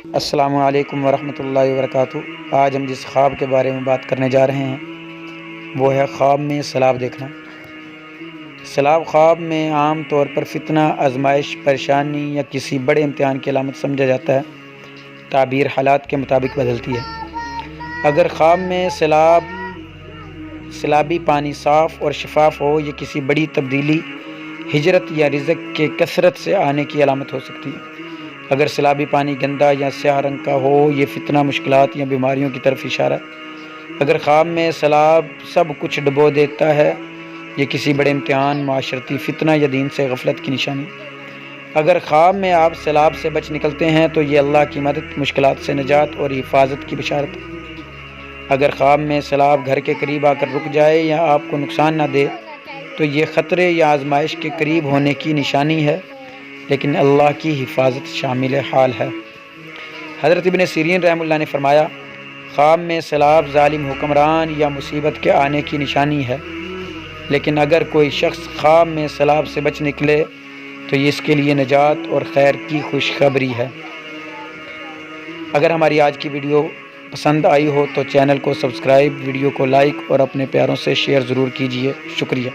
السلام علیکم ورحمۃ اللہ وبرکاتہ۔ آج ہم جس خواب کے بارے میں بات کرنے جا رہے ہیں وہ ہے خواب میں سیلاب دیکھنا۔ سیلاب خواب میں عام طور پر فتنہ، آزمائش، پریشانی یا کسی بڑے امتحان کی علامت سمجھا جاتا ہے۔ تعبیر حالات کے مطابق بدلتی ہے۔ اگر خواب میں سیلابی پانی صاف اور شفاف ہو، یہ کسی بڑی تبدیلی، ہجرت یا رزق کے کثرت سے آنے کی علامت ہو سکتی ہے۔ اگر سیلابی پانی گندا یا سیاہ رنگ کا ہو، یہ فتنہ، مشکلات یا بیماریوں کی طرف اشارہ ہے۔ اگر خواب میں سیلاب سب کچھ ڈبو دیتا ہے، یہ کسی بڑے امتحان، معاشرتی فتنہ یا دین سے غفلت کی نشانی۔ اگر خواب میں آپ سیلاب سے بچ نکلتے ہیں تو یہ اللہ کی مدد، مشکلات سے نجات اور حفاظت کی بشارت ہے۔ اگر خواب میں سیلاب گھر کے قریب آ کر رک جائے یا آپ کو نقصان نہ دے تو یہ خطرے یا آزمائش کے قریب ہونے کی نشانی ہے، لیکن اللہ کی حفاظت شامل حال ہے۔ حضرت ابن سیرین رحمہ اللہ نے فرمایا، خواب میں سیلاب ظالم حکمران یا مصیبت کے آنے کی نشانی ہے، لیکن اگر کوئی شخص خواب میں سیلاب سے بچ نکلے تو یہ اس کے لیے نجات اور خیر کی خوشخبری ہے۔ اگر ہماری آج کی ویڈیو پسند آئی ہو تو چینل کو سبسکرائب، ویڈیو کو لائک اور اپنے پیاروں سے شیئر ضرور کیجیے۔ شکریہ۔